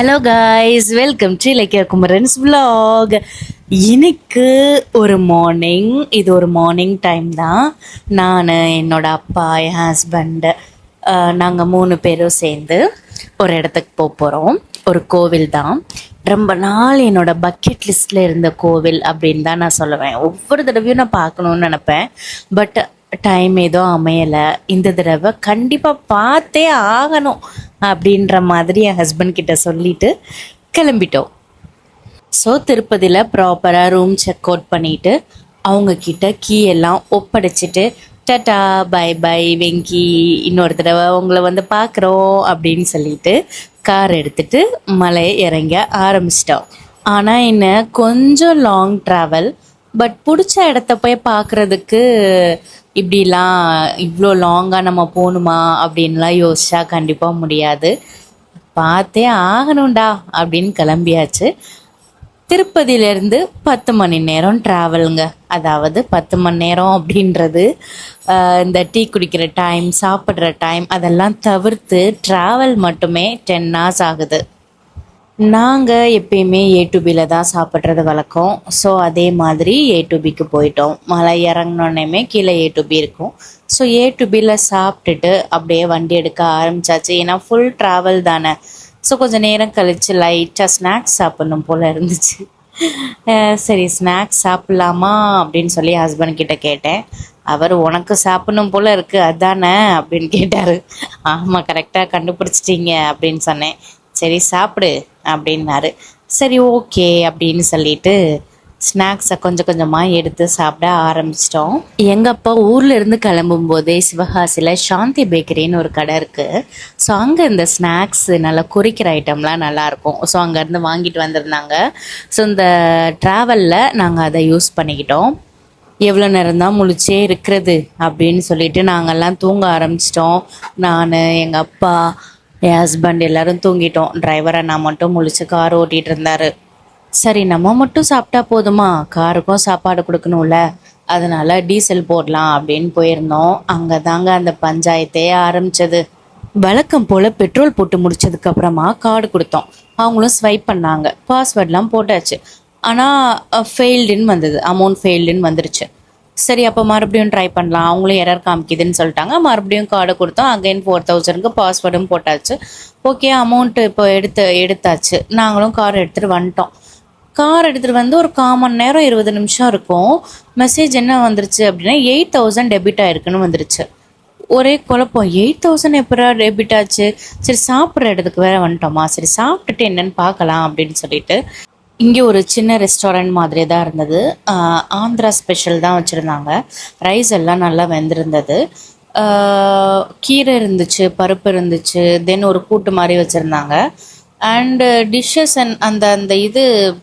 Hello guys, welcome to இலக்கிய Kumaran's vlog. இன்னைக்கு ஒரு மார்னிங், இது ஒரு மார்னிங் டைம் தான். நான், என்னோட அப்பா, என் ஹஸ்பண்டு, நாங்கள் 3 பேரும் சேர்ந்து ஒரு இடத்துக்கு போகிறோம். ஒரு கோவில் தான். ரொம்ப நாள் என்னோட பக்கெட் லிஸ்ட்டில் இருந்த கோவில் அப்படின்னு தான் நான் சொல்லுவேன். ஒவ்வொரு தடவையும் நான் பார்க்கணுன்னு நினப்பேன். பட் டைம் ஏதோ அமையலை. இந்த தடவை கண்டிப்பாக பார்த்தே ஆகணும் அப்படின்ற மாதிரி என் ஹஸ்பண்ட் கிட்ட சொல்லிட்டு கிளம்பிட்டோம். ஸோ திருப்பதியில் ப்ராப்பராக ரூம் செக் அவுட் பண்ணிவிட்டு அவங்கக்கிட்ட கீ எல்லாம் ஒப்படைச்சிட்டு டட்டா பை பை வெங்கி, இன்னொரு தடவை உங்களை வந்து பார்க்குறோம் அப்படின்னு சொல்லிட்டு கார் எடுத்துகிட்டு மலையை இறங்க ஆரம்பிச்சிட்டோம். ஆனால் என்ன கொஞ்சம் லாங் ட்ராவல். பட் பிடிச்ச இடத்த போய் பார்க்குறதுக்கு இப்படிலாம் இவ்வளோ லாங்காக நம்ம போகணுமா அப்படின்லாம் யோசிச்சா கண்டிப்பாக முடியாது. பார்த்தே ஆகணும்டா அப்படின்னு கிளம்பியாச்சு. திருப்பதியிலேருந்து 10 மணி நேரம் ட்ராவலுங்க. அதாவது 10 மணி நேரம் அப்படின்றது இந்த டீ குடிக்கிற டைம், சாப்பிட்ற டைம் அதெல்லாம் தவிர்த்து ட்ராவல் மட்டுமே 10 hours ஆகுது. நாங்கள் எப்பயுமே ஏ2பியில் தான் சாப்பிட்றது வழக்கம். ஸோ அதே மாதிரி ஏ2பிக்கு போயிட்டோம். மலை இறங்கினோன்னே கீழே ஏ2பி இருக்கும். ஸோ ஏ2பியில் சாப்பிட்டுட்டு அப்படியே வண்டி எடுக்க ஆரம்பித்தாச்சு. ஏன்னா ஃபுல் ட்ராவல் தானே. ஸோ கொஞ்சம் நேரம் கழித்து லைட்டாக ஸ்நாக்ஸ் சாப்பிட்ணும் போல் இருந்துச்சு. சரி ஸ்நாக்ஸ் சாப்பிட்லாமா அப்படின்னு சொல்லி ஹஸ்பண்ட் கிட்ட கேட்டேன். அவர் உனக்கு சாப்பிட்ணும் போல் இருக்குது அதானே அப்படின்னு கேட்டார். ஆமாம், கரெக்டாக கண்டுபிடிச்சிட்டிங்க அப்படின்னு சொன்னேன். சரி சாப்பிடு அப்படின்னாரு. சரி ஓகே அப்படின்னு சொல்லிட்டு ஸ்நாக்ஸை கொஞ்சம் கொஞ்சமாக எடுத்து சாப்பிட ஆரம்பிச்சிட்டோம். எங்கள் அப்பா ஊரில் இருந்து கிளம்பும் போதே சிவகாசியில் சாந்தி பேக்கரின்னு ஒரு கடை இருக்குது. ஸோ அங்கே இந்த ஸ்நாக்ஸ் நல்லா குறிக்கிற ஐட்டம்லாம் நல்லாயிருக்கும். ஸோ அங்கேருந்து வாங்கிட்டு வந்திருந்தாங்க. ஸோ இந்த ட்ராவலில் நாங்கள் அதை யூஸ் பண்ணிக்கிட்டோம். எவ்வளோ நேரம் தான் முழிச்சே இருக்கிறது அப்படின்னு சொல்லிட்டு நாங்கள்லாம் தூங்க ஆரம்பிச்சிட்டோம். நான், எங்கள் அப்பா, என் ஹஸ்பண்ட் எல்லோரும் தூங்கிட்டோம். டிரைவரை நான் மட்டும் முழிச்சு கார் ஓட்டிகிட்டு இருந்தார். சரி நம்ம மட்டும் சாப்பிட்டா போதுமா, காருக்கும் சாப்பாடு கொடுக்கணும்ல, அதனால் டீசல் போடலாம் அப்படின்னு போயிருந்தோம். அங்கே தாங்க அந்த பஞ்சாயத்தே ஆரம்பித்தது. வழக்கம் போல் பெட்ரோல் போட்டு முடிச்சதுக்கப்புறமா கார்டு கொடுத்தோம். அவங்களும் ஸ்வைப் பண்ணாங்க. பாஸ்வேர்ட்லாம் போட்டாச்சு. ஆனால் ஃபெயில்டுன்னு வந்தது, அமௌண்ட் ஃபெயில்டுன்னு வந்துருச்சு. சரி அப்போ மறுபடியும் ட்ரை பண்ணலாம், அவங்களும் எரர் காமிக்குதுன்னு சொல்லிட்டாங்க. மறுபடியும் கார்டை கொடுத்தோம். அகைன் 4000க்கு பாஸ்வேர்டும் போட்டாச்சு. ஓகே, அமௌண்ட்டு இப்போ எடுத்தாச்சு. நாங்களும் கார் எடுத்துகிட்டு வந்துட்டோம். கார் எடுத்துகிட்டு வந்து ஒரு 1/4 மணி நேரம் 20 நிமிஷம் இருக்கும். மெசேஜ் என்ன வந்துருச்சு அப்படின்னா 8000 டெபிட் ஆயிருக்குன்னு வந்துருச்சு. ஒரே குழப்பம், 8000 எப்போ டெபிட் ஆச்சு? சரி சாப்பிட்ற இடத்துக்கு வேறு வந்துட்டோமா, சரி சாப்பிட்டுட்டு என்னென்னு பார்க்கலாம் அப்படின்னு சொல்லிட்டு இங்கே ஒரு சின்ன ரெஸ்டாரண்ட் மாதிரி தான் இருந்தது. ஆந்திரா ஸ்பெஷல் தான் வச்சுருந்தாங்க. ரைஸ் எல்லாம் நல்லா வெந்திருந்தது. கீரை இருந்துச்சு, பருப்பு இருந்துச்சு, தென் ஒரு கூட்டு மாதிரி வச்சுருந்தாங்க. அண்டு டிஷ்ஷஸ் அந்த அந்த இது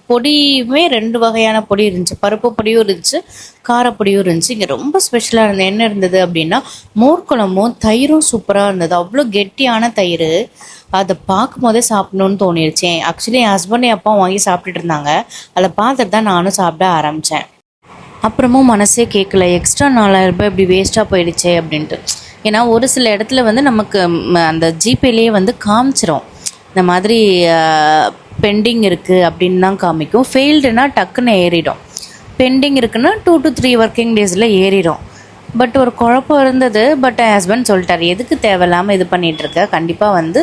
பொடியுமே 2 வகையான பொடி இருந்துச்சு. பருப்பு பொடியும் இருந்துச்சு, காரப்பொடியும் இருந்துச்சு. இங்கே ரொம்ப ஸ்பெஷலாக இருந்தது என்ன இருந்தது அப்படின்னா மோர்க்குழம்பும் தயிரும் சூப்பராக இருந்தது. அவ்வளோ கெட்டியான தயிர். அதை பார்க்கும் போதே சாப்பிடணுன்னு தோணிருச்சேன். ஆக்சுவலி என் ஹஸ்பண்ட் என் அப்பா வாங்கி சாப்பிட்டுட்டு இருந்தாங்க. அதை பார்த்துட்டு தான் நானும் சாப்பிட ஆரம்பித்தேன். அப்புறமும் மனசே கேட்கல, எக்ஸ்ட்ரா 4000 ரூபாய் இப்படி வேஸ்ட்டாக போயிடுச்சே அப்படின்ட்டு. ஏன்னா ஒரு சில இடத்துல வந்து நமக்கு அந்த ஜிபேலேயே வந்து காமிச்சிரும், இந்த மாதிரி பெண்டிங் இருக்குது அப்படின்னு தான் காமிக்கும். ஃபெயில்டுனா டக்குன்னு ஏறிடும். பெண்டிங் இருக்குன்னா 2 to 3 ஒர்க்கிங் டேஸில் ஏறிடும். பட் ஒரு குழப்பம் இருந்தது. பட் என் ஹஸ்பண்ட் சொல்லிட்டார், எதுக்கு தேவையில்லாமல் இது பண்ணிகிட்ருக்க, கண்டிப்பாக வந்து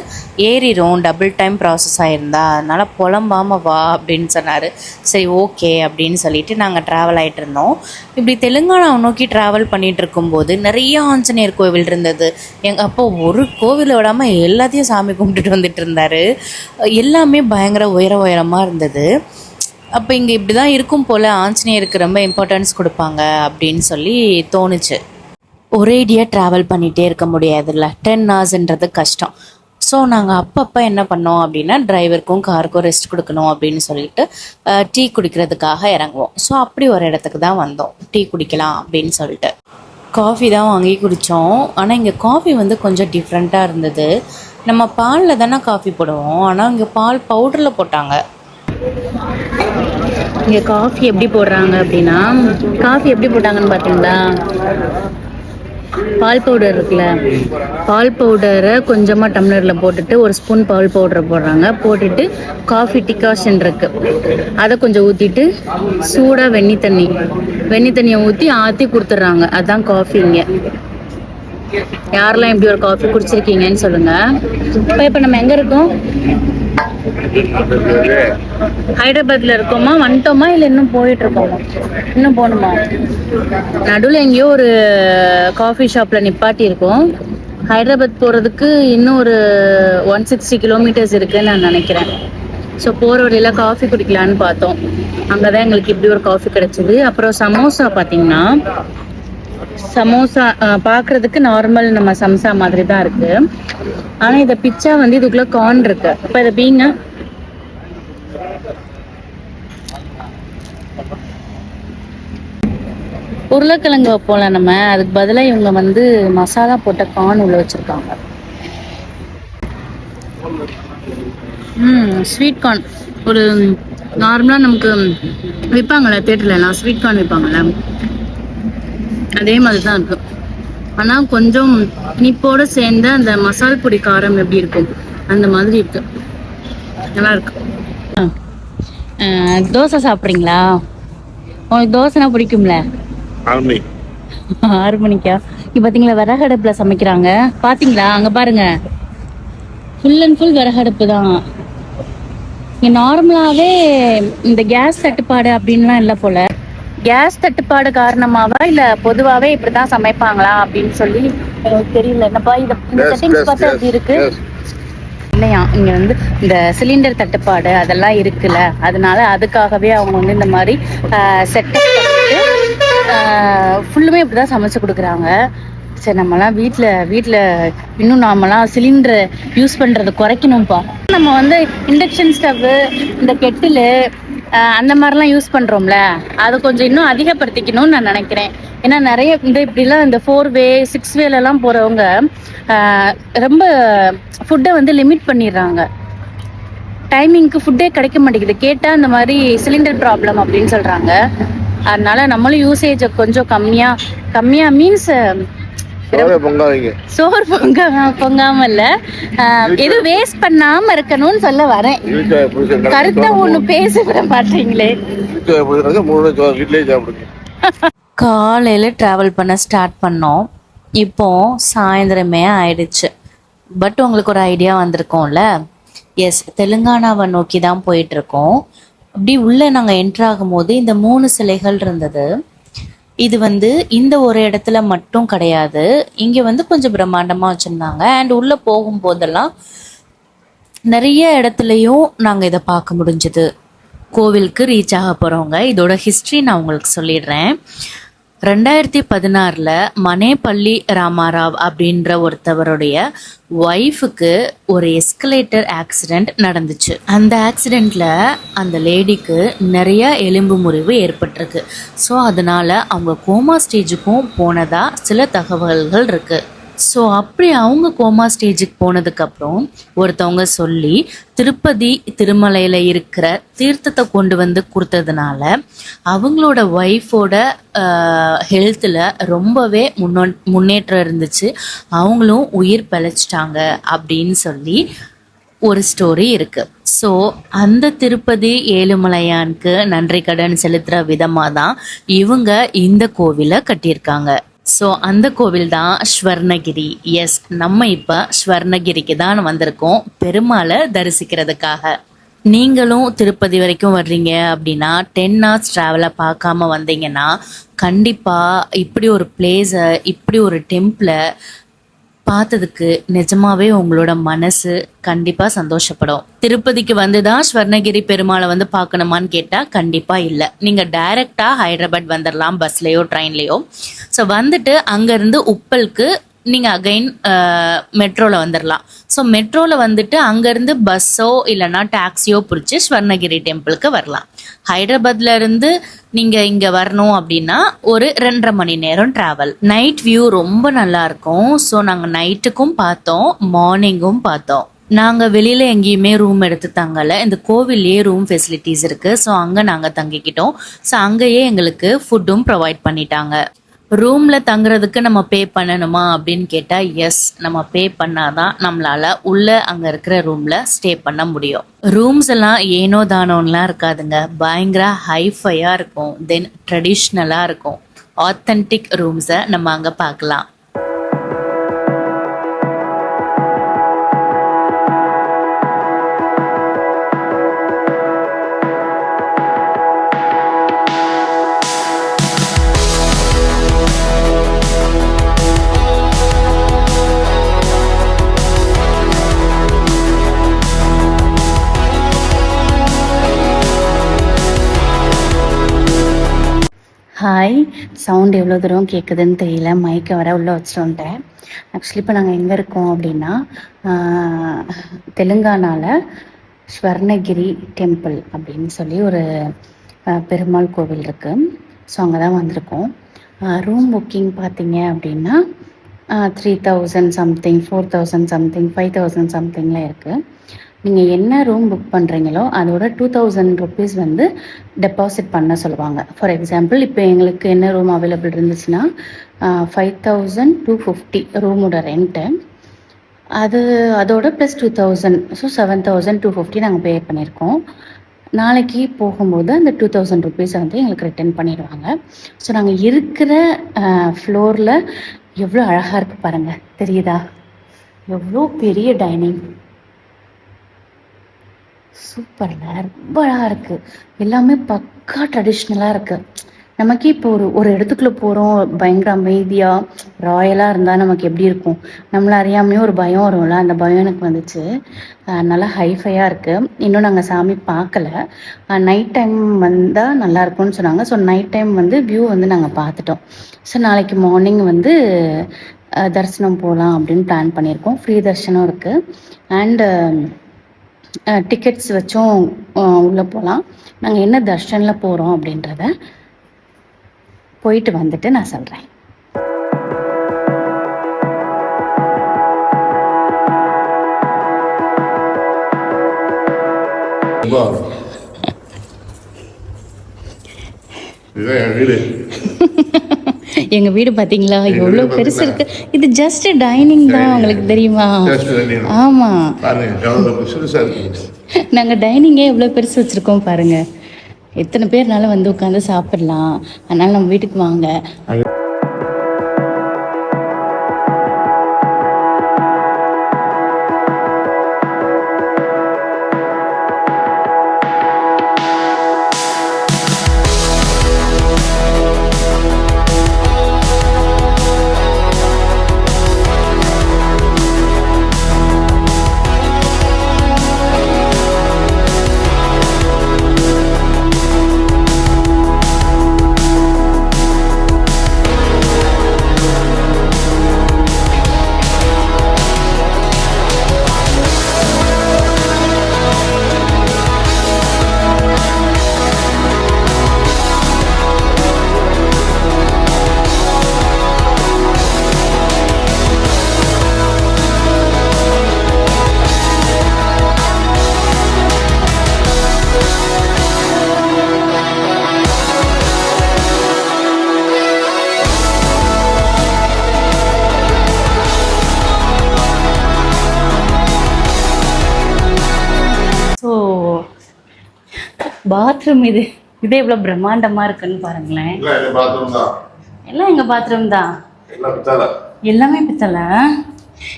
ஏறிடும், டபுள் டைம் ப்ராசஸ் ஆகிருந்தா, அதனால் புலம்பாமல் வா அப்படின்னு சொன்னார். சரி ஓகே அப்படின்னு சொல்லிட்டு நாங்கள் ட்ராவல் ஆகிட்டு இருந்தோம். இப்படி தெலுங்கானாவை நோக்கி ட்ராவல் பண்ணிகிட்டு இருக்கும்போது நிறைய ஆஞ்சநேயர் கோவில் இருந்தது. எங்கள் அப்பா ஒரு கோவில் விடாமல் எல்லாத்தையும் சாமி கும்பிட்டுட்டு வந்துட்டு இருந்தார். எல்லாமே பயங்கர உயரமாக இருந்தது. அப்போ இங்கே இப்படி தான் இருக்கும் போல், ஆஞ்சநேயருக்கு ரொம்ப இம்பார்ட்டன்ஸ் கொடுப்பாங்க அப்படின்னு சொல்லி தோணுச்சு. ஒரேடியாக ட்ராவல் பண்ணிகிட்டே இருக்க முடியாதுல்ல, 10 hours கஷ்டம். ஸோ நாங்கள் அப்பப்போ என்ன பண்ணோம் அப்படின்னா டிரைவருக்கும் காருக்கும் ரெஸ்ட் கொடுக்கணும் அப்படின்னு சொல்லிட்டு டீ குடிக்கிறதுக்காக இறங்குவோம். ஸோ அப்படி ஒரு இடத்துக்கு தான் வந்தோம், டீ குடிக்கலாம் அப்படின்னு சொல்லிட்டு. காஃபி தான் வாங்கி குடித்தோம். ஆனால் இங்கே காஃபி வந்து கொஞ்சம் டிஃப்ரெண்ட்டாக இருந்தது. நம்ம பாலில் தானே காஃபி போடுவோம், ஆனால் இங்கே பால் பவுடரில் போட்டாங்க. இங்கே காஃபி எப்படி போடுறாங்க அப்படின்னா, காஃபி எப்படி போட்டாங்கன்னு பார்த்தீங்களா, பால் பவுடர் இருக்குல்ல, பால் பவுடரை கொஞ்சமாக டம்ளரில் போட்டுட்டு ஒரு ஸ்பூன் பால் பவுடரை போடுறாங்க. போட்டுட்டு காஃபி டிகாஷன் இருக்கு, அதை கொஞ்சம் ஊற்றிட்டு சூடாக வெண்ணி தண்ணியை ஊற்றி ஆற்றி கொடுத்துட்றாங்க. அதுதான் காஃபிங்க. யாரெல்லாம் இப்படி ஒரு காஃபி குடிச்சிருக்கீங்கன்னு சொல்லுங்க. இப்போ நம்ம எங்கே இருக்கோம்? ஹைதராபாத்ல இருக்கோமா, வந்துட்டோமா, இல்லை இன்னும் போயிட்டு இருக்கோமா? இன்னும் போகணுமா? நடுவில் எங்கேயோ ஒரு காஃபி ஷாப்ல நிப்பாட்டி இருக்கோம். ஹைதராபாத் போகிறதுக்கு இன்னும் ஒரு 160 கிலோமீட்டர்ஸ் இருக்குன்னு நான் நினைக்கிறேன். ஸோ போகிற வழியில் காஃபி குடிக்கலான்னு பார்த்தோம். அங்கே தான் எங்களுக்கு இப்படி ஒரு காஃபி கிடைச்சிது. அப்புறம் சமோசா பார்த்தீங்கன்னா, சமோசா பார்க்குறதுக்கு நார்மல் நம்ம சம்சா மாதிரி தான் இருக்கு. ஆனால் இதை பிச்சா வந்து இதுக்குள்ளே கார்ன் இருக்கு. இப்போ இதை பீங்க உருளைக்கிழங்கு வைப்போம்ல நம்ம, அதுக்கு பதிலாக இவங்க வந்து மசாலா போட்ட கார்ன் உள்ள வச்சிருக்காங்க. ஸ்வீட் கார்ன் ஒரு நார்மலாக நமக்கு விற்பாங்கள்ல தேட்டர்லாம், ஸ்வீட் கார்ன் விற்பாங்கள்ல, அதே மாதிரி தான் இருக்கு. ஆனால் கொஞ்சம் இனிப்போடு சேர்ந்த அந்த மசால் பொடி காரம் எப்படி இருக்கும் அந்த மாதிரி இருக்கு. நல்லா இருக்கு. தோசை சாப்பிட்றீங்களா? உங்களுக்கு தோசைனா பிடிக்கும்ல? 6 மணிக்கா? இப்போ பார்த்தீங்களா விறகடுப்பில் சமைக்கிறாங்க. பார்த்தீங்களா அங்கே பாருங்க, ஃபுல் அண்ட் ஃபுல் விறகடுப்பு தான். இங்கே நார்மலாகவே இந்த கேஸ் தட்டுப்பாடு அப்படின்லாம் இல்லை போல. கேஸ் தட்டுப்பாடு காரணமாவா இல்லை பொதுவாகவே இப்படி தான் சமைப்பாங்களா அப்படின்னு சொல்லி எனக்கு தெரியல. என்னப்பா இந்த செட்டிங்ஸ் பார்த்தா எப்படி இருக்கு இல்லையா? இங்கே வந்து இந்த சிலிண்டர் தட்டுப்பாடு அதெல்லாம் இருக்குல்ல, அதனால அதுக்காகவே அவங்க வந்து இந்த மாதிரி செட்டப் பண்ணிட்டு ஃபுல்லுமே இப்படி தான் சமைச்சு கொடுக்குறாங்க. சரி, நம்மலாம் வீட்டில் இன்னும் நாமெல்லாம் சிலிண்டரை யூஸ் பண்ணுறது குறைக்கணும்ப்பா. நம்ம வந்து இண்டக்ஷன் ஸ்டவ்வு, இந்த கெட்டிலு அந்த மாதிரிலாம் யூஸ் பண்ணுறோம்ல, அதை கொஞ்சம் இன்னும் அதிகப்படுத்திக்கணும்னு நான் நினைக்கிறேன். ஏன்னா நிறைய இப்படிலாம் இந்த 4-வே 6-வேலலாம் போகிறவங்க ரொம்ப ஃபுட்டை வந்து லிமிட் பண்ணிடுறாங்க. டைமிங்க்கு ஃபுட்டே கிடைக்க மாட்டேங்குது. கேட்டால் இந்த மாதிரி சிலிண்டர் ப்ராப்ளம் அப்படின்னு சொல்கிறாங்க. அதனால நம்மளும் யூசேஜை கொஞ்சம் கம்மியாக மீன்ஸ் சோறு பொங்காம இல்ல, எது வேஸ்ட் பண்ணாம இருக்கணும்னு சொல்ல வரேன். கருத்தை ஒண்ணு பேச விட மாட்டீங்களே. காலையில டிராவல் பண்ண ஸ்டார்ட் பண்ணோம். இப்போ சாயந்தரமே ஆயிடுச்சு. பட் உங்களுக்கு ஒரு ஐடியா வந்திருக்கோம்ல? எஸ், தெலுங்கானாவை நோக்கி தான் போயிட்டு இருக்கோம். அப்படி உள்ள நாங்கள் என்ட்ரு ஆகும்போது இந்த 3 சிலைகள் இருந்தது. இது வந்து இந்த ஒரு இடத்துல மட்டும் கிடையாது, இங்கே வந்து கொஞ்சம் பிரம்மாண்டமாக வச்சுருந்தாங்க. அண்ட் உள்ளே போகும்போதெல்லாம் நிறைய இடத்துலையும் நாங்கள் இதை பார்க்க முடிஞ்சது. கோவிலுக்கு ரீச் ஆக போகிறவங்க இதோட ஹிஸ்ட்ரி நான் உங்களுக்கு சொல்லிடுறேன். 2016 மனேப்பள்ளி ராமாராவ் அப்படின்ற ஒருத்தவருடைய ஒய்ஃபுக்கு ஒரு எஸ்கலேட்டர் ஆக்சிடெண்ட் நடந்துச்சு. அந்த ஆக்சிடெண்ட்ல அந்த லேடிக்கு நிறைய எலும்பு முறிவு ஏற்பட்டிருக்கு. ஸோ அதனால அவங்க கோமா ஸ்டேஜுக்கும் போனதா சில தகவல்கள் இருக்கு. ஸோ அப்படி அவங்க கோமா ஸ்டேஜுக்கு போனதுக்கப்புறம் ஒருத்தவங்க சொல்லி திருப்பதி திருமலையில் இருக்கிற தீர்த்தத்தை கொண்டு வந்து கொடுத்ததுனால அவங்களோட ஒய்ஃபோட ஹெல்த்தில் ரொம்பவே முன்னேற்றம் இருந்துச்சு. அவங்களும் உயிர் பிழைச்சிட்டாங்க அப்படின்னு சொல்லி ஒரு ஸ்டோரி இருக்குது. ஸோ அந்த திருப்பதி ஏழுமலையானுக்கு நன்றி கடன் செலுத்துகிற விதமாக தான் இவங்க இந்த கோவிலை கட்டியிருக்காங்க. ஸோ அந்த கோவில் தான் ஸ்வர்ணகிரி. எஸ், நம்ம இப்போ ஸ்வர்ணகிரிக்கு தான் வந்திருக்கோம் பெருமாளை தரிசிக்கிறதுக்காக. நீங்களும் திருப்பதி வரைக்கும் வர்றீங்க அப்படின்னா 10 hours ட்ராவலை பார்க்காம வந்தீங்கன்னா கண்டிப்பாக இப்படி ஒரு பிளேஸை, இப்படி ஒரு டெம்பிளை பார்த்ததுக்கு நிஜமாவே உங்களோட மனசு கண்டிப்பாக சந்தோஷப்படும். திருப்பதிக்கு வந்து தான் ஸ்வர்ணகிரி பெருமாளை வந்து பார்க்கணுமான்னு கேட்டால் கண்டிப்பாக இல்லை. நீங்கள் டைரெக்டாக ஹைதராபாத் வந்துடலாம், பஸ்லேயோ ட்ரெயின்லேயோ. ஸோ வந்துட்டு அங்கேருந்து உப்பலுக்கு நீங்கள் அகைன் மெட்ரோவில் வந்துடலாம். ஸோ மெட்ரோவில் வந்துட்டு அங்கேருந்து பஸ்ஸோ இல்லைனா டாக்ஸியோ பிடிச்சி ஸ்வர்ணகிரி டெம்பிளுக்கு வரலாம். ஹைதராபாத்ல இருந்து நீங்கள் இங்கே வரணும் அப்படின்னா ஒரு 2.5 மணி நேரம் ட்ராவல். நைட் வியூ ரொம்ப நல்லா இருக்கும். ஸோ நாங்கள் நைட்டுக்கும் பார்த்தோம், மார்னிங்கும் பார்த்தோம். நாங்கள் வெளியில் எங்கேயுமே ரூம் எடுத்து தங்கலை. இந்த கோவில்லையே ரூம் ஃபெசிலிட்டிஸ் இருக்குது. ஸோ அங்கே நாங்கள் தங்கிக்கிட்டோம். ஸோ அங்கேயே எங்களுக்கு ஃபுட்டும் ப்ரொவைட் பண்ணிட்டாங்க. ரூமில் தங்குறதுக்கு நம்ம பே பண்ணணுமா அப்படின்னு கேட்டால் எஸ், நம்ம பே பண்ணாதான் நம்மளால் உள்ளே அங்கே இருக்கிற ரூமில் ஸ்டே பண்ண முடியும். ரூம்ஸ் எல்லாம் ஏனோ தானோன்னெலாம் இருக்காதுங்க, பயங்கர ஹைஃபையாக இருக்கும், தென் ட்ரெடிஷ்னலாக இருக்கும். ஆத்தென்டிக் ரூம்ஸை நம்ம அங்கே பார்க்கலாம். ஹாய், சவுண்ட் எவ்வளோ தூரம் கேட்குதுன்னு தெரியல, மைக்கை வர உள்ளே வச்சுட்டு வந்துட்டேன். ஆக்சுவலி இப்போ நாங்கள் எங்கே இருக்கோம் அப்படின்னா தெலுங்கானாவில் ஸ்வர்ணகிரி டெம்பிள் அப்படின்னு சொல்லி ஒரு பெருமாள் கோவில் இருக்குது. ஸோ அங்கே தான் வந்திருக்கோம். ரூம் புக்கிங் பார்த்தீங்க அப்படின்னா 3000 சம்திங், 4000 சம்திங், 5000 சம்திங்கில் இருக்குது. நீங்கள் என்ன ரூம் புக் பண்ணுறீங்களோ அதோட 2000 ருபீஸ் வந்து டெபாசிட் பண்ண சொல்லுவாங்க. ஃபார் எக்ஸாம்பிள் இப்போ எங்களுக்கு என்ன ரூம் அவைலபிள் இருந்துச்சுன்னா 5250 ரூமோட ரெண்ட்டு, அதோட ப்ளஸ் 2000, ஸோ 7250 நாங்கள் பே பண்ணியிருக்கோம். நாளைக்கு போகும்போது அந்த 2000 ருபீஸை வந்து எங்களுக்கு ரிட்டர்ன் பண்ணிடுவாங்க. ஸோ நாங்கள் இருக்கிற ஃப்ளோரில் எவ்வளோ அழகாக இருக்குது பாருங்கள், தெரியுதா? எவ்வளோ பெரிய டைனிங், சூப்பர்ல, ரொம்ப அழகாக இருக்குது. எல்லாமே பக்கா ட்ரெடிஷ்னலாக இருக்குது. நமக்கே இப்போ ஒரு இடத்துக்குள்ளே போகிறோம், பயங்கர அமைதியாக ராயலாக இருந்தால் நமக்கு எப்படி இருக்கும்? நம்மளை அறியாமையே ஒரு பயம் வரும்ல, அந்த பயம் எனக்கு வந்துச்சு. நல்லா ஹைஃபையாக இருக்குது. இன்னும் நாங்கள் சாமி பார்க்கல, நைட் டைம் வந்தால் நல்லாயிருக்கும்னு சொன்னாங்க. ஸோ நைட் டைம் வந்து வியூ வந்து நாங்கள் பார்த்துட்டோம். ஸோ நாளைக்கு மார்னிங் வந்து தரிசனம் போகலாம் அப்படின்னு பிளான் பண்ணியிருக்கோம். ஃப்ரீ தரிசனம் இருக்குது அண்டு டிக்கெட்ஸ் வச்சும் உள்ளே போகலாம். நாங்கள் என்ன தர்ஷனில் போகிறோம் அப்படின்றத போயிட்டு வந்துட்டு நான் சொல்கிறேன். எங்க வீடு பாத்தீங்களா எவ்வளவு பெருசு இருக்கு. இது ஜஸ்ட் டைனிங் தான், உங்களுக்கு தெரியுமா? ஆமா, நாங்க டைனிங்கே எவ்வளவு பெருசு வச்சிருக்கோம் பாருங்க. எத்தனை பேர்னால வந்து உட்காந்து சாப்பிடலாம். அதனால நம்ம வீட்டுக்கு வாங்க. பாத்ரூம் இதே இவ்வளோ பிரம்மாண்டமாக இருக்குன்னு பாருங்களேன். எல்லாம் எங்கள் பாத்ரூம் தான், எல்லாமே பித்தளை.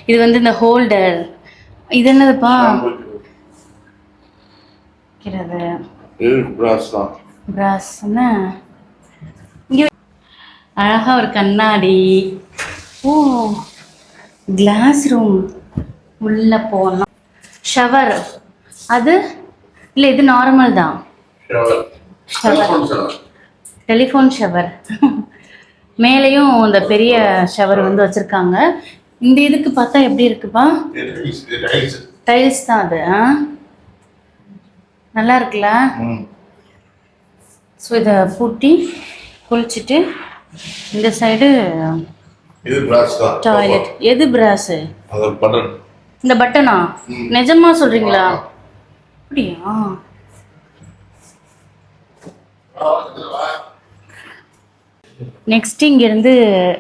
இது வந்து இந்த ஹோல்டர், இது என்னதுப்பா? பிராஸ். இங்கே அழகாக ஒரு கண்ணாடி. ஓ, கிளாஸ் ரூம். உள்ளே போனோம். ஷவர், அது இல்லை, இது நார்மல் தான். Telephone shower. மேலேயும் இந்த பெரிய ஷவர் வந்து வச்சிருக்காங்க. இந்த இதுக்கு பார்த்தா எப்படி இருக்குப்பா? டைல்ஸ் தான் அது. நல்லா இருக்குல்ல? ஸோ இதை பூட்டி குளிச்சுட்டு இந்த சைடு டாய்லெட். எது பிராஸு? இந்த பட்டனா? நிஜமா சொல்றீங்களா? அப்படியா? நெக்ஸ்ட் இங்கேருந்து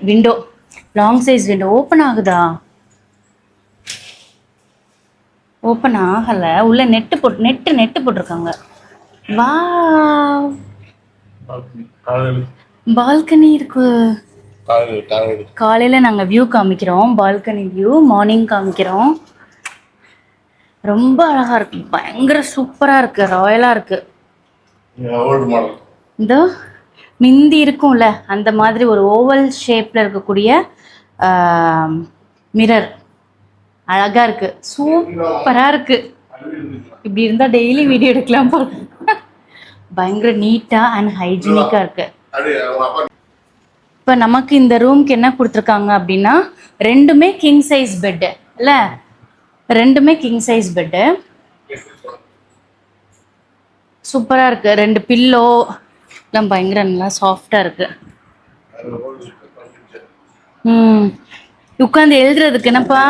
window, long size window. Open ஆகுதா? ஓப்பன் ஆகலை. உள்ள நெட்டு போட்டிருக்காங்க. வா, பால்கனி இருக்கு. காலையில் நாங்கள் வியூ காமிக்கிறோம், பால்கனி வியூ மார்னிங் காமிக்கிறோம். ரொம்ப அழகாக இருக்கு, பயங்கர சூப்பராக இருக்கு, ராயலாக இருக்கு. இதோ மிந்தி இருக்கும்ல அந்த மாதிரி ஒரு ஓவல் ஷேப்பில் இருக்கக்கூடிய மிரர் அழகா இருக்கு, சூப்பராக இருக்கு. இப்படி இருந்தால் டெய்லி வீடியோ எடுக்கலாம் போல. பயங்கர நீட்டாக அண்ட் ஹைஜீனிக்காக இருக்கு. இப்போ நமக்கு இந்த ரூம்க்கு என்ன கொடுத்துருக்காங்க அப்படின்னா, ரெண்டுமே கிங் சைஸ் பெட்டு இல்லை, ரெண்டுமே கிங் சைஸ் பெட்டு. சூப்பராக இருக்கு. 2 பில்லோ எல்லாம் பயங்கர நல்லா சாஃப்டாக இருக்கு. உட்காந்து எழுதுறதுக்கு என்னப்பா,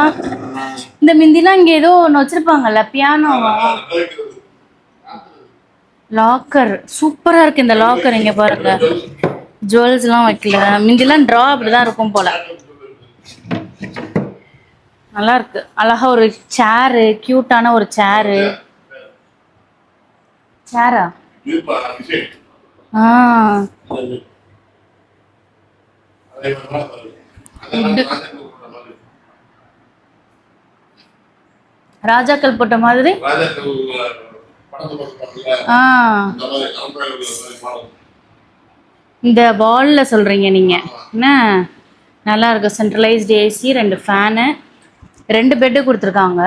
இந்த மிந்திலாம் இங்கே ஏதோ ஒன்று வச்சிருப்பாங்கல்ல, பியானோ லாக்கர். சூப்பராக இருக்கு இந்த லாக்கர். இங்கே பாருங்க, ஜுவல்ஸ்லாம் வைக்கல. மிந்திலாம் ட்ரா அப்படிதான் இருக்கும் போல. நல்லா இருக்கு. அழகா ஒரு சேரு, கியூட்டான ஒரு சேரா? ராஜாக்கள் போட்ட மாதிரி. இந்த வால்ல சொல்றீங்க நீங்க என்ன? நல்லா இருக்கு. சென்ட்ரலைஸ்டு ஏசி, 2 ஃபேனு, 2 பெட்டு கொடுத்துருக்காங்க.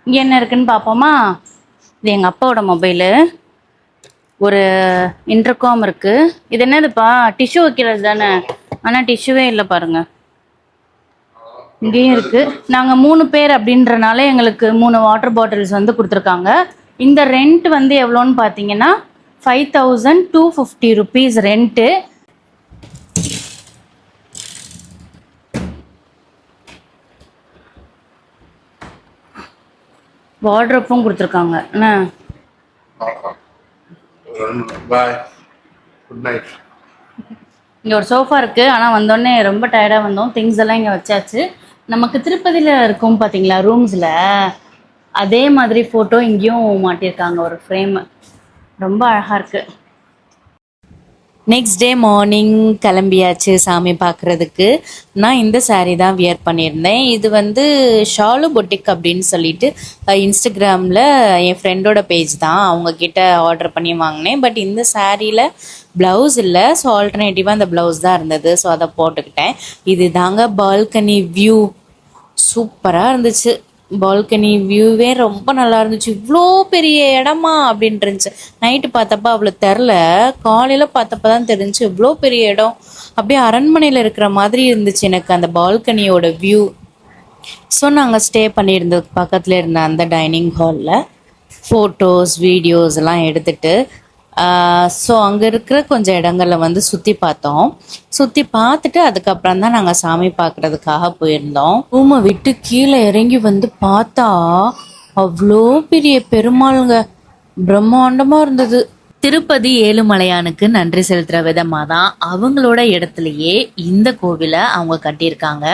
இங்கே என்ன இருக்குன்னு பார்ப்போமா? இது எங்கள் அப்பாவோட மொபைலு. ஒரு இன்டர்காம் இருக்கு. இது என்னதுப்பா? டிஷ்யூ வைக்கிறது தானே, ஆனால் டிஷ்யூவே இல்லை பாருங்க. இங்கேயும் இருக்கு. நாங்கள் 3 பேர் அப்படின்றனால எங்களுக்கு 3 வாட்டர் பாட்டில்ஸ் வந்து கொடுத்துருக்காங்க. இந்த ரெண்ட் வந்து எவ்வளோன்னு பார்த்தீங்கன்னா 5250 ருபீஸ் ரெண்ட்டு. வார்ட்ரோப்பும் கொடுத்துருக்காங்க. என்ன, இங்கே ஒரு சோஃபா இருக்குது. ஆனால் வந்தோடனே ரொம்ப டயர்டாக வந்தோம், திங்ஸ் எல்லாம் இங்கே வச்சாச்சு. நமக்கு திருப்பதியில் இருக்கும் பார்த்தீங்களா ரூம்ஸில், அதே மாதிரி ஃபோட்டோ இங்கேயும் மாட்டியிருக்காங்க, ஒரு ஃப்ரேமு. ரொம்ப அழகாக இருக்குது. நெக்ஸ்ட் டே மார்னிங் கிளம்பியாச்சு சாமி பார்க்குறதுக்கு. நான் இந்த சாரீ தான் வியர் பண்ணியிருந்தேன். இது வந்து ஷாலு பொட்டிக் அப்படின்னு சொல்லிட்டு இன்ஸ்டாகிராமில் என் ஃப்ரெண்டோட பேஜ் தான், அவங்கக்கிட்ட ஆர்டர் பண்ணி வாங்கினேன். பட் இந்த சாரியில் ப்ளவுஸ் இல்லை, ஸோ ஆல்டர்னேட்டிவாக அந்த ப்ளவுஸ் தான் இருந்தது, ஸோ அதை போட்டுக்கிட்டேன். இது தாங்க பால்கனி வியூ. சூப்பராக இருந்துச்சு. பால்கனி வியூவே ரொம்ப நல்லா இருந்துச்சு. இவ்வளோ பெரிய இடமா அப்படின்ட்டு இருந்துச்சு. நைட்டு பார்த்தப்ப அவ்வளோ தெரில, காலையில் பார்த்தப்ப தான் தெரிஞ்சு இவ்வளோ பெரிய இடம். அப்படியே அரண்மனையில் இருக்கிற மாதிரி இருந்துச்சு எனக்கு அந்த பால்கனியோட வியூ. ஸோ நாங்கள் ஸ்டே பண்ணியிருந்ததுக்கு பக்கத்தில் இருந்த அந்த டைனிங் ஹாலில் ஃபோட்டோஸ் வீடியோஸ் எல்லாம் எடுத்துகிட்டு ஸோ அங்கே இருக்கிற கொஞ்சம் இடங்களில் வந்து சுற்றி பார்த்தோம். சுற்றி பார்த்துட்டு அதுக்கப்புறம் தான் நாங்கள் சாமி பார்க்குறதுக்காக போயிருந்தோம். ரூமை விட்டு கீழே இறங்கி வந்து பார்த்தா அவ்வளோ பெரிய பெருமாளுங்க, பிரம்மாண்டமாக இருந்தது. திருப்பதி ஏழுமலையானுக்கு நன்றி செலுத்துகிற விதமாக தான் அவங்களோட இடத்துலையே இந்த கோவிலை அவங்க கட்டியிருக்காங்க.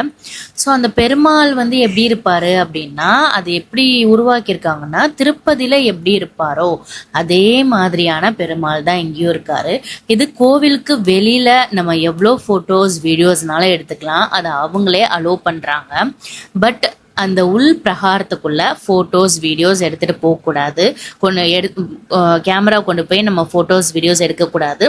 ஸோ அந்த பெருமாள் வந்து எப்படி இருப்பார் அப்படின்னா, அது எப்படி உருவாக்கியிருக்காங்கன்னா, திருப்பதியில் எப்படி இருப்பாரோ அதே மாதிரியான பெருமாள் தான் இங்கேயும் இருக்கார். இது கோவிலுக்கு வெளியில் நம்ம எவ்வளோ ஃபோட்டோஸ் வீடியோஸ்னால எடுத்துக்கலாம், அதை அவங்களே அலோவ் பண்ணுறாங்க. பட் அந்த உள் பிரகாரத்துக்குள்ள ஃபோட்டோஸ் வீடியோஸ் எடுத்துகிட்டு போகக்கூடாது. கேமரா கொண்டு போய் நம்ம ஃபோட்டோஸ் வீடியோஸ் எடுக்கக்கூடாது.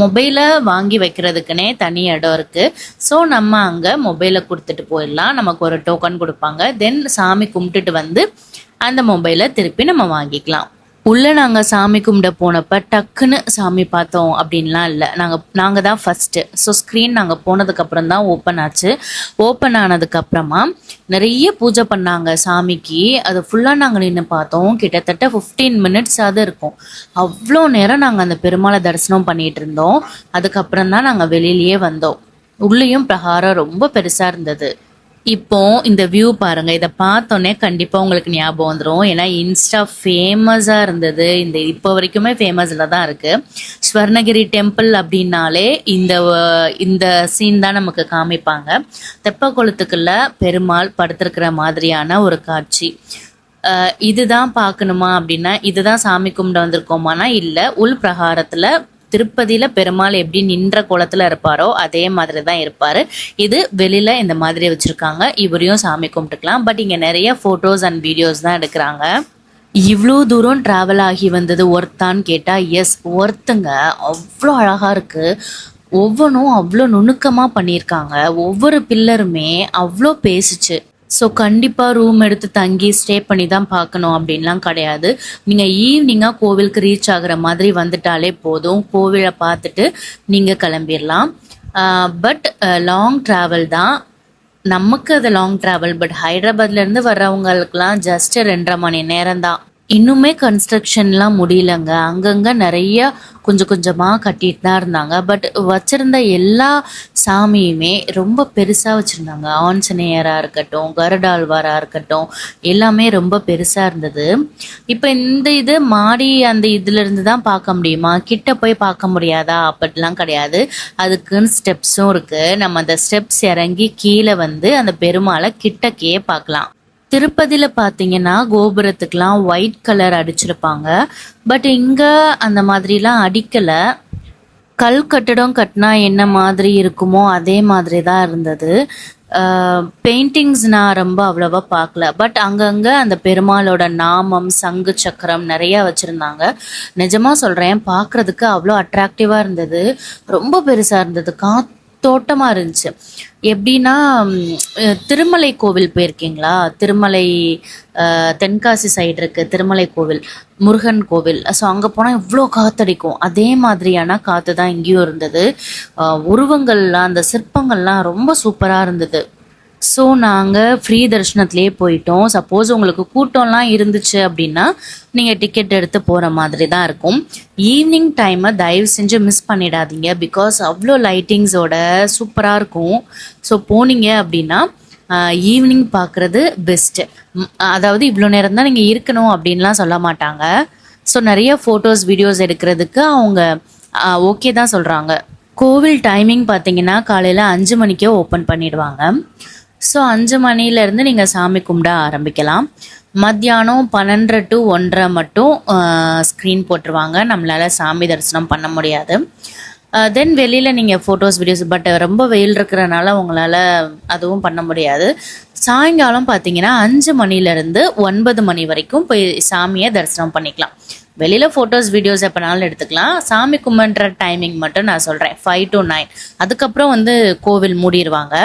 மொபைலை வாங்கி வைக்கிறதுக்குனே தனி இடம் இருக்குது. ஸோ நம்ம அங்கே மொபைலை கொடுத்துட்டு போயிடலாம். நமக்கு ஒரு டோக்கன் கொடுப்பாங்க. தென் சாமி கும்பிட்டுட்டு வந்து அந்த மொபைலை திருப்பி நம்ம வாங்கிக்கலாம். உள்ளே நாங்கள் சாமி கும்பிட போனப்போ டக்குன்னு சாமி பார்த்தோம் அப்படின்லாம் இல்லை. நாங்கள் தான் ஃபஸ்ட்டு. ஸோ ஸ்க்ரீன் நாங்கள் போனதுக்கப்புறம் தான் ஓப்பன் ஆச்சு. ஓப்பன் ஆனதுக்கப்புறமா நிறைய பூஜை பண்ணாங்க சாமிக்கு. அது ஃபுல்லாக நாங்கள் நின்று பார்த்தோம். கிட்டத்தட்ட 15 மினிட்ஸாவது இருக்கும். அவ்வளோ நேரம் நாங்கள் அந்த பெருமாளை தரிசனம் பண்ணிகிட்டு இருந்தோம். அதுக்கப்புறம் தான் நாங்கள் வெளியிலேயே வந்தோம். உள்ளேயும் பிரகாரம் ரொம்ப பெருசாக இருந்தது. இப்போ இந்த வியூ பாருங்க, இதை பார்த்தோன்னே கண்டிப்பா உங்களுக்கு ஞாபகம் வந்துடும். ஏன்னா இன்ஸ்டா ஃபேமஸா இருந்தது, இந்த இப்போ வரைக்குமே ஃபேமஸ்ல தான் இருக்கு. ஸ்வர்ணகிரி டெம்பிள் அப்படின்னாலே இந்த சீன் தான் நமக்கு காமிப்பாங்க. தெப்பக்குளத்துக்குள்ள பெருமாள் படுத்திருக்கிற மாதிரியான ஒரு காட்சி. இதுதான் பார்க்கணுமா அப்படின்னா, இதுதான் சாமி கும்பிட வந்திருக்கோமானா இல்லை, உள் பிரகாரத்துல திருப்பதியில பெருமாள் எப்படி நின்ற கோலத்துல இருப்பாரோ அதே மாதிரி தான் இருப்பாரு. இது வெளியில இந்த மாதிரி வச்சிருக்காங்க, இவரையும் சாமி கும்பிட்டுக்கலாம். பட் இங்க நிறைய போட்டோஸ் அண்ட் வீடியோஸ் தான் எடுக்கிறாங்க. இவ்வளோ தூரம் டிராவல் ஆகி வந்தது ஒர்த்தான்னு கேட்டால் எஸ், ஒர்த்துங்க. அவ்வளோ அழகாக இருக்குது, ஒவ்வொன்றும் அவ்வளோ நுணுக்கமாக பண்ணியிருக்காங்க. ஒவ்வொரு பில்லருமே அவ்வளோ பேசுச்சு. ஸோ கண்டிப்பாக ரூம் எடுத்து தங்கி ஸ்டே பண்ணி தான் பார்க்கணும் அப்படின்லாம் கிடையாது. நீங்கள் ஈவினிங்காக கோவிலுக்கு ரீச் ஆகிற மாதிரி வந்துட்டாலே போதும், கோவிலை பார்த்துட்டு நீங்கள் கிளம்பிடலாம். பட் லாங் ட்ராவல் தான், நமக்கு அது லாங் ட்ராவல். பட் ஹைதராபாத்லேருந்து வர்றவங்களுக்குலாம் ஜஸ்ட் 2.5 மணி நேரம் தான். இன்னுமே கன்ஸ்ட்ரக்ஷன்லாம் முடியலங்க, அங்கங்கே நிறைய கொஞ்சம் கொஞ்சமாக கட்டிட்டு தான் இருந்தாங்க. பட் வச்சுருந்த எல்லா சாமியுமே ரொம்ப பெருசாக வச்சுருந்தாங்க. ஆஞ்சநேயராக இருக்கட்டும், கருடாழ்வாராக இருக்கட்டும், எல்லாமே ரொம்ப பெருசாக இருந்தது. இப்போ இது மாடி அந்த இதுலேருந்து தான் பார்க்க முடியுமா, கிட்ட போய் பார்க்க முடியாதா அப்படிலாம் கிடையாது. அதுக்குன்னு ஸ்டெப்ஸும் இருக்குது. நம்ம அந்த ஸ்டெப்ஸ் இறங்கி கீழே வந்து அந்த பெருமாளை கிட்டக்கே பார்க்கலாம். திருப்பதியில் பார்த்தீங்கன்னா கோபுரத்துக்கெலாம் ஒயிட் கலர் அடிச்சிருப்பாங்க. பட் இங்கே அந்த மாதிரிலாம் அடிக்கலை. கல் கட்டடம் கட்டினா என்ன மாதிரி இருக்குமோ அதே மாதிரி தான் இருந்தது. பெயிண்டிங்ஸ் நான் ரொம்ப அவ்வளோவா பார்க்கல. பட் அங்கங்கே அந்த பெருமாளோட நாமம், சங்கு சக்கரம் நிறையா வச்சுருந்தாங்க. நிஜமாக சொல்கிறேன், பார்க்குறதுக்கு அவ்வளோ அட்ராக்டிவாக இருந்தது. ரொம்ப பெருசாக இருந்தது, தோட்டமாக இருந்துச்சு. எப்படின்னா, திருமலை கோவில் போயிருக்கீங்களா? திருமலை தென்காசி சைடு இருக்குது திருமலை கோவில், முருகன் கோவில். ஸோ அங்கே போனால் இவ்வளோ காற்றடிக்கும், அதே மாதிரியான காற்று தான் இங்கேயும் இருந்தது. உருவங்கள்லாம், அந்த சிற்பங்கள்லாம் ரொம்ப சூப்பராக இருந்தது. ஸோ நாங்கள் ஃப்ரீ தரிசனத்துலேயே போயிட்டோம். சப்போஸ் உங்களுக்கு கூட்டம்லாம் இருந்துச்சு அப்படின்னா நீங்கள் டிக்கெட் எடுத்து போகிற மாதிரி தான் இருக்கும். ஈவினிங் டைமை தயவு செஞ்சு மிஸ் பண்ணிடாதீங்க, பிகாஸ் அவ்வளோ லைட்டிங்ஸோட சூப்பராக இருக்கும். ஸோ போனீங்க அப்படின்னா ஈவினிங் பார்க்குறது பெஸ்ட்டு. அதாவது இவ்வளோ நேரம் தான் நீங்கள் இருக்கணும் அப்படின்லாம் சொல்ல மாட்டாங்க. ஸோ நிறைய ஃபோட்டோஸ் வீடியோஸ் எடுக்கிறதுக்கு அவங்க ஓகே தான் சொல்கிறாங்க. கோவில் டைமிங் பார்த்தீங்கன்னா காலையில் 5 மணிக்கே ஓப்பன் பண்ணிடுவாங்க. ஸோ 5 மணிலேருந்து நீங்கள் சாமி கும்பிட ஆரம்பிக்கலாம். மத்தியானம் 12 to 1:30 மட்டும் ஸ்க்ரீன் போட்டுருவாங்க, நம்மளால் சாமி தரிசனம் பண்ண முடியாது. தென் வெளியில் நீங்கள் ஃபோட்டோஸ் வீடியோஸ், பட் ரொம்ப வெயில் இருக்கிறனால உங்களால் அதுவும் பண்ண முடியாது. சாயங்காலம் பார்த்தீங்கன்னா 5 மணிலேருந்து 9 மணி வரைக்கும் போய் சாமியை தரிசனம் பண்ணிக்கலாம். வெளியில் ஃபோட்டோஸ் வீடியோஸ் எப்போனாலும் எடுத்துக்கலாம். சாமி கும்பிட்ற டைமிங் மட்டும் நான் சொல்கிறேன், 5 to 9. அதுக்கப்புறம் வந்து கோவில் மூடிடுவாங்க.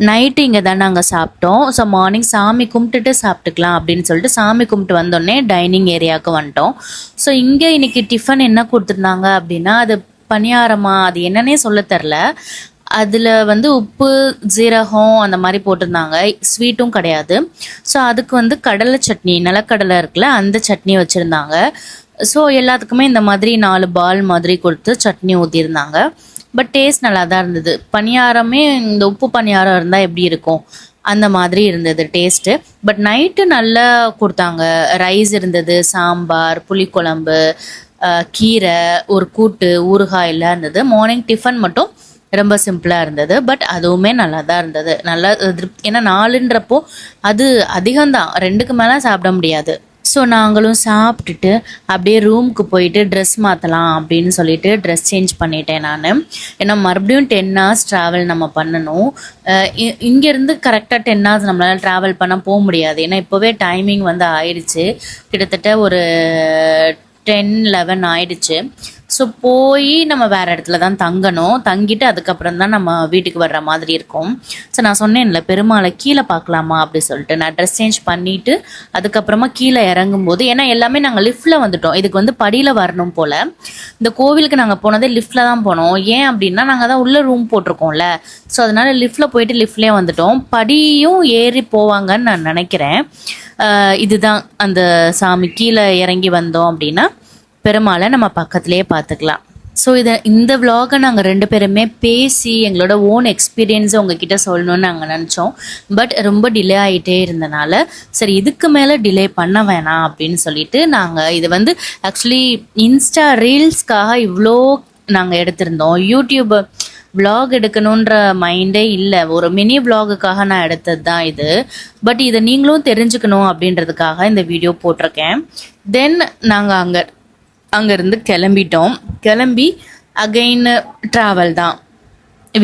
நைட்டு இங்கே தான் நாங்கள் சாப்பிட்டோம். ஸோ மார்னிங் சாமி கும்பிட்டுட்டு சாப்பிட்டுக்கலாம் அப்படின்னு சொல்லிட்டு சாமி கும்பிட்டு வந்தோடனே டைனிங் ஏரியாவுக்கு வந்துட்டோம். ஸோ இங்கே இன்றைக்கி டிஃபன் என்ன கொடுத்துருந்தாங்க அப்படின்னா, அது பணியாரமா அது என்னன்னே சொல்ல தெரில. அதில் வந்து உப்பு, ஜீரகம் அந்த மாதிரி போட்டிருந்தாங்க, ஸ்வீட்டும் கிடையாது. ஸோ அதுக்கு வந்து கடலை சட்னி, நிலக்கடலை இருக்குல்ல, அந்த சட்னி வச்சுருந்தாங்க. ஸோ எல்லாத்துக்குமே இந்த மாதிரி 4 பால் மாதிரி கொடுத்து சட்னி ஊற்றிருந்தாங்க. பட் டேஸ்ட் நல்லா தான் இருந்தது. பணியாரமே இந்த உப்பு பணியாரம் இருந்தால் எப்படி இருக்கும் அந்த மாதிரி இருந்தது டேஸ்ட்டு. பட் நைட்டு நல்லா கொடுத்தாங்க. ரைஸ் இருந்தது, சாம்பார், புளிக்குழம்பு, கீரை, ஒரு கூட்டு, ஊறுகாய் எல்லாம் இருந்தது. மார்னிங் டிஃபன் மட்டும் ரொம்ப சிம்பிளாக இருந்தது. பட் அதுவுமே நல்லா தான் இருந்தது. நல்லா ஏன்னா 4ன்றப்போ அது அதிகம்தான், 2க்கு மேலே சாப்பிட முடியாது. ஸோ நாங்களும் சாப்பிட்டுட்டு அப்படியே ரூமுக்கு போயிட்டு ட்ரெஸ் மாற்றலாம் அப்படின்னு சொல்லிட்டு ட்ரெஸ் சேஞ்ச் பண்ணிட்டேன் நான். ஏன்னா மறுபடியும் 10 hours ட்ராவல் நம்ம பண்ணணும். இங்கேருந்து கரெக்டாக 10 hours நம்மளால் ட்ராவல் பண்ண போக முடியாது. ஏன்னா இப்போவே டைமிங் வந்து ஆயிடுச்சு, கிட்டத்தட்ட ஒரு 10-11 ஆயிடுச்சு. ஸோ போய் நம்ம வேறு இடத்துல தான் தங்கணும். தங்கிட்டு அதுக்கப்புறம் தான் நம்ம வீட்டுக்கு வர்ற மாதிரி இருக்கும். ஸோ நான் சொன்னேன்ல, பெருமாளை கீழே பார்க்கலாமா அப்படி சொல்லிட்டு நான் ட்ரெஸ் சேஞ்ச் பண்ணிவிட்டு அதுக்கப்புறமா கீழே இறங்கும்போது, ஏன்னா எல்லாமே நாங்கள் லிஃப்ட்டில் வந்துட்டோம். இதுக்கு வந்து படியில் வரணும் போல். இந்த கோவிலுக்கு நாங்கள் போனதே லிஃப்ட்டில் தான் போனோம். ஏன் அப்படின்னா நாங்கள் தான் உள்ளே ரூம் போட்டிருக்கோம்ல. ஸோ அதனால் லிஃப்ட்டில் போயிட்டு லிஃப்ட்லேயே வந்துட்டோம். படியும் ஏறி போவாங்கன்னு நான் நினைக்கிறேன். இதுதான் அந்த சாமி. கீழே இறங்கி வந்தோம் அப்படின்னா பெருமாளை நம்ம பக்கத்துலேயே பார்த்துக்கலாம். ஸோ இந்த vlog-அ நாங்கள் 2 பேருமே பேசி எங்களோட ஓன் எக்ஸ்பீரியன்ஸை உங்ககிட்ட சொல்லணும்னு நாங்கள் நினச்சோம். பட் ரொம்ப டிலே ஆகிட்டே இருந்தனால சரி இதுக்கு மேலே டிலே பண்ண வேணாம் அப்படின்னு சொல்லிட்டு நாங்கள் இது வந்து ஆக்சுவலி இன்ஸ்டா ரீல்ஸ்க்காக இவ்வளோ நாங்கள் எடுத்திருந்தோம். யூடியூப் vlog எடுக்கணுன்ற மைண்டே இல்லை, ஒரு மினி vlog-க்காக நான் எடுத்தது தான் இது. பட் இதை நீங்களும் தெரிஞ்சுக்கணும் அப்படின்றதுக்காக இந்த வீடியோ போட்டிருக்கேன். தென் நாங்கள் அங்கேருந்து கிளம்பி அகைன் ட்ராவல் தான்.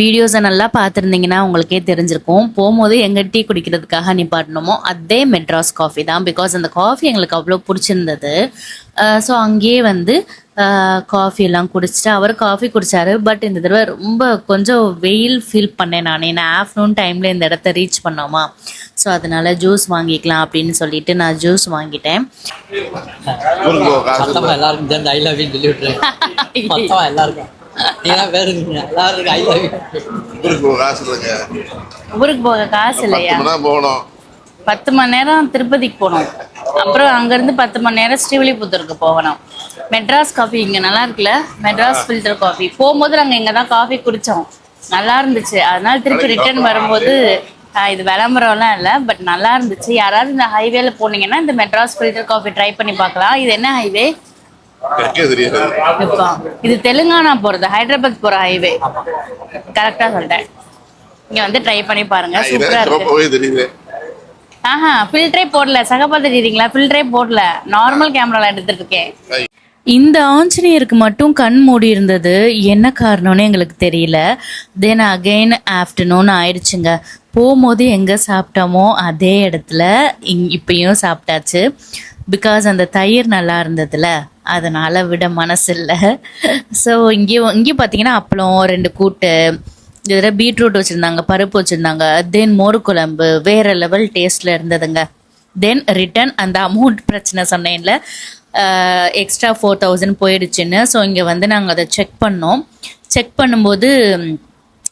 வீடியோஸை நல்லா பார்த்துருந்தீங்கன்னா உங்களுக்கே தெரிஞ்சிருக்கும். போகும்போது எங்கே டீ குடிக்கிறதுக்காக நிப்பாட்டணுமோ அதே மெட்ராஸ் காஃபி தான். பிகாஸ் அந்த காஃபி எங்களுக்கு அவ்வளோ பிடிச்சிருந்தது. ஸோ அங்கேயே வந்து காஃபி எல்லாம் குடிச்சிட்டு அவர் காஃபி குடித்தார். பட் இந்த தடவை ரொம்ப கொஞ்சம் வெயில் ஃபீல் பண்ணேன் நான் ஆஃப்டர்நூன் டைமில் இந்த இடத்த ரீச் பண்ணோமா. ஸோ அதனால் ஜூஸ் வாங்கிக்கலாம் அப்படின்னு சொல்லிட்டு நான் ஜூஸ் வாங்கிட்டேன். ஊருக்கு போக காசு இல்லையா? 10 மணி நேரம் திருப்பதிக்கு போகணும், அப்புறம் அங்கேருந்து 10 மணி நேரம் ஸ்ரீவில்லிபுத்தூருக்கு போகணும். மெட்ராஸ் காஃபி இங்கே நல்லா இருக்குல்ல, மெட்ராஸ் ஃபில்டர் காஃபி. போகும்போது நாங்கள் இங்கே தான் காஃபி குடித்தோம், நல்லா இருந்துச்சு. அதனால திருப்பி ரிட்டர்ன் வரும்போது இது விளம்பரம்லாம் இல்லை, பட் நல்லா இருந்துச்சு. யாராவது இந்த ஹைவேல போனீங்கன்னா இந்த மெட்ராஸ் ஃபில்டர் காஃபி ட்ரை பண்ணி பார்க்கலாம். இது என்ன ஹைவே? இது தெலுங்கானா போகிறது, ஹைதராபாத் போகிற ஹைவே. கரெக்டாக சொல்லிட்டேன். இங்கே வந்து ட்ரை பண்ணி பாருங்க, சூப்பராக இருக்கு. ஃபில்டரே போடல, சகப்பா தெரியுறீங்களா? ஃபில்டரே போடல, நார்மல் கேமரால எடுத்துட்டு இருக்கேன். இந்த ஆஞ்சநேயருக்கு மட்டும் கண் மூடி இருந்தது, என்ன காரணம்னு எங்களுக்கு தெரியல. தென் அகெயின் ஆஃப்டர்நூன் ஆயிடுச்சுங்க. போகும்போது எங்கே சாப்பிட்டோமோ அதே இடத்துல இப்பயும் சாப்பிட்டாச்சு. பிகாஸ் அந்த தயிர் நல்லா இருந்ததுல, அதனால் விட மனசு இல்லை. ஸோ இங்கேயும் பார்த்தீங்கன்னா அப்பளம், 2 கூட்டு, இதில் பீட்ரூட் வச்சுருந்தாங்க, பருப்பு வச்சுருந்தாங்க, தென் மோர் குழம்பு, வேறு லெவல் டேஸ்ட்டில் இருந்ததுங்க. தென் ரிட்டன் அந்த அமௌண்ட் பிரச்சனை சொன்னேன்ல, எக்ஸ்ட்ரா 4000 போயிடுச்சுன்னு. ஸோ இங்கே வந்து நாங்கள் அதை செக் பண்ணும்போது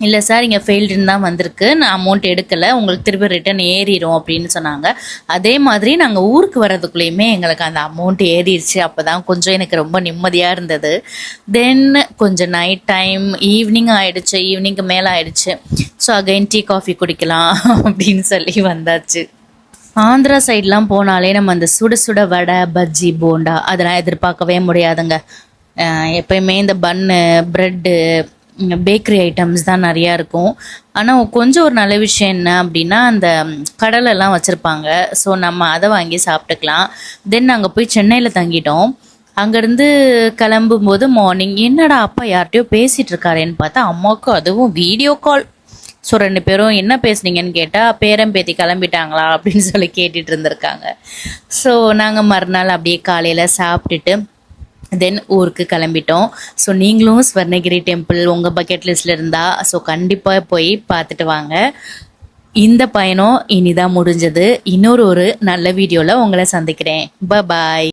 இல்லை சார் இங்கே ஃபெயில்டுன்னு தான் வந்திருக்கு, நான் அமௌண்ட் எடுக்கலை, உங்களுக்கு திருப்பி ரிட்டன் ஏறிடும் அப்படின்னு சொன்னாங்க. அதே மாதிரி நாங்கள் ஊருக்கு வர்றதுக்குள்ளேயுமே எங்களுக்கு அந்த அமௌண்ட் ஏறிடுச்சு. அப்போ தான் கொஞ்சம் எனக்கு ரொம்ப நிம்மதியாக இருந்தது. தென் கொஞ்சம் நைட் டைம் ஈவினிங்க்கு மேலே ஆயிடுச்சு. ஸோ அகைன் டீ காஃபி குடிக்கலாம் அப்படின்னு சொல்லி வந்தாச்சு. ஆந்திரா சைட்லாம் போனாலே நம்ம அந்த சுட சுட வடை, பஜ்ஜி, போண்டா அதெல்லாம் எதிர்பார்க்கவே முடியாதுங்க. எப்பயுமே இந்த பன்னு, ப்ரெட்டு, பேக்கரி ஐட்டம்ஸ் தான் நிறையா இருக்கும். ஆனால் கொஞ்சம் ஒரு நல்ல விஷயம் என்ன அப்படின்னா அந்த கடலெல்லாம் வச்சுருப்பாங்க. ஸோ நம்ம அதை வாங்கி சாப்பிட்டுக்கலாம். தென் நாங்கள் போய் சென்னையில் தங்கிட்டோம். அங்கேருந்து கிளம்பும்போது மார்னிங் என்னடா அப்பா யார்கிட்டயோ பேசிகிட்டு இருக்காருன்னு பார்த்தா அம்மாவுக்கு அதுவும் வீடியோ கால். ஸோ 2 பேரும் என்ன பேசுனீங்கன்னு கேட்டால் பேரம்பேத்தி கிளம்பிட்டாங்களா அப்படின்னு சொல்லி கேட்டுட்டு இருந்திருக்காங்க. ஸோ நாங்கள் மறுநாள் அப்படியே காலையில் சாப்பிட்டுட்டு தென் ஊருக்கு கிளம்பிட்டோம். ஸோ நீங்களும் ஸ்வர்ணகிரி டெம்பிள் உங்கள் பக்கெட் லிஸ்ட்டில் இருந்தால் ஸோ கண்டிப்பாக போய் பார்த்துட்டு வாங்க. இந்த பயணம் இனிதான் முடிஞ்சது. இன்னொரு நல்ல வீடியோவில் உங்களை சந்திக்கிறேன். பாய்.